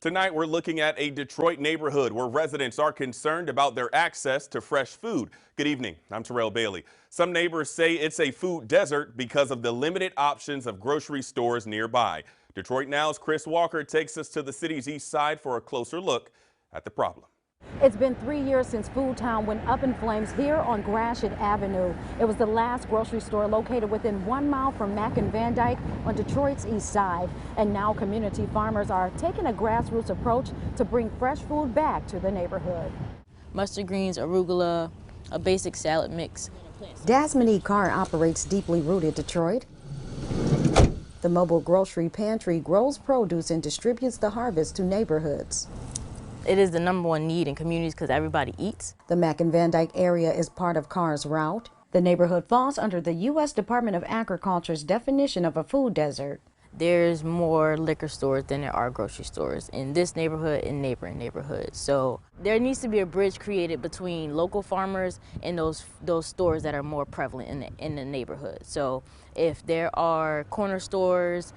Tonight, we're looking at a Detroit neighborhood where residents are concerned about their access to fresh food. Good evening. I'm Terrell Bailey. Some neighbors say it's a food desert because of the limited options of grocery stores nearby. Detroit Now's Chris Walker takes us to the city's east side for a closer look at the problem. It's been 3 years since Food Town went up in flames here on Gratiot Avenue. It was the last grocery store located within 1 mile from Mack and Van Dyke on Detroit's east side. And now community farmers are taking a grassroots approach to bring fresh food back to the neighborhood. Mustard greens, arugula, a basic salad mix. Dasmini Carr operates Deeply Rooted Detroit. The mobile grocery pantry grows produce and distributes the harvest to neighborhoods. It is the #1 need in communities because everybody eats. The Mack and Van Dyke area is part of Carr's route. The neighborhood falls under the U.S. Department of Agriculture's definition of a food desert. There's more liquor stores than there are grocery stores in this neighborhood and neighboring neighborhoods. So there needs to be a bridge created between local farmers and those stores that are more prevalent in the neighborhood. So if there are corner stores,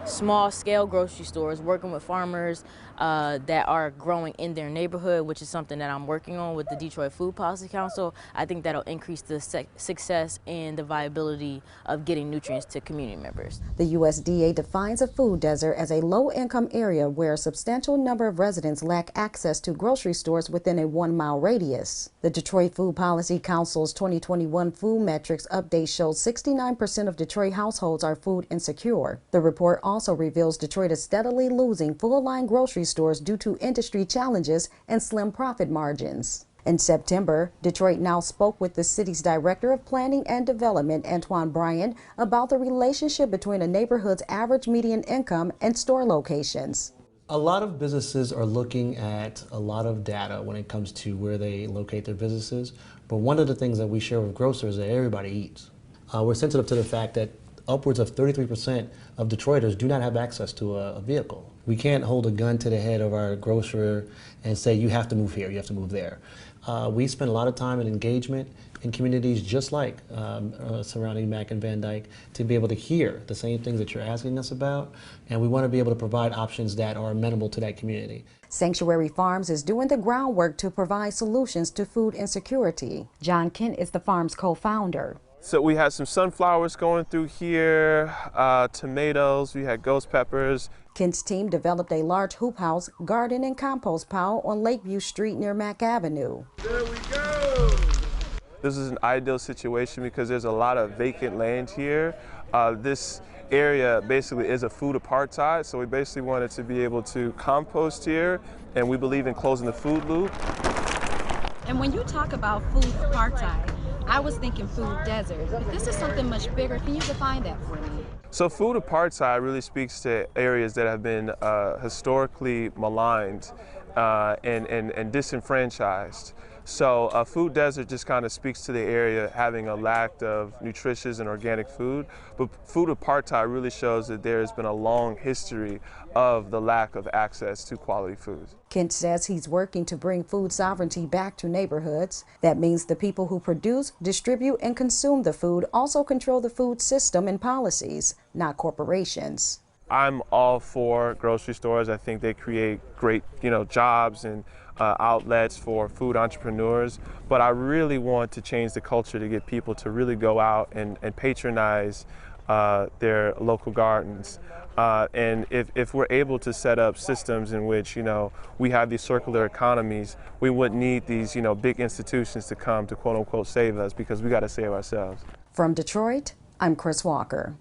small-scale grocery stores working with farmers that are growing in their neighborhood, which is something that I'm working on with the Detroit Food Policy Council, I think that'll increase the success and the viability of getting nutrients to community members. The USDA defines a food desert as a low-income area where a substantial number of residents lack access to grocery stores within a 1-mile radius. The Detroit Food Policy Council's 2021 food metrics update shows 69% of Detroit households are food insecure. The report also reveals Detroit is steadily losing full-line grocery stores due to industry challenges and slim profit margins. In September, Detroit Now spoke with the city's Director of Planning and Development, Antoine Bryant, about the relationship between a neighborhood's average median income and store locations. A lot of businesses are looking at a lot of data when it comes to where they locate their businesses, but one of the things that we share with grocers is that everybody eats. We're sensitive to the fact that upwards of 33% of Detroiters do not have access to a vehicle. We can't hold a gun to the head of our grocer and say, you have to move here, you have to move there. We spend a lot of time and engagement in communities just like surrounding Mack and Van Dyke to be able to hear the same things that you're asking us about, and we want to be able to provide options that are amenable to that community. Sanctuary Farms is doing the groundwork to provide solutions to food insecurity. John Kent is the farm's co-founder. So we had some sunflowers going through here, tomatoes, we had ghost peppers. Kent's team developed a large hoop house, garden, and compost pile on Lakeview Street near Mack Avenue. There we go! This is an ideal situation because there's a lot of vacant land here. This area basically is a food apartheid, so we basically wanted to be able to compost here, and we believe in closing the food loop. And when you talk about food apartheid, I was thinking food desert, but this is something much bigger. Can you define that for me? So food apartheid really speaks to areas that have been historically maligned and disenfranchised. So a food desert just kind of speaks to the area having a lack of nutritious and organic food, but food apartheid really shows that there has been a long history of the lack of access to quality foods. Kent says he's working to bring food sovereignty back to neighborhoods. That means the people who produce, distribute, and consume the food also control the food system and policies, not corporations. I'm all for grocery stores. I think they create great, jobs and outlets for food entrepreneurs. But I really want to change the culture to get people to really go out and patronize their local gardens. And if we're able to set up systems in which, we have these circular economies, we wouldn't need these, big institutions to come to quote unquote save us, because we got to save ourselves. From Detroit, I'm Chris Walker.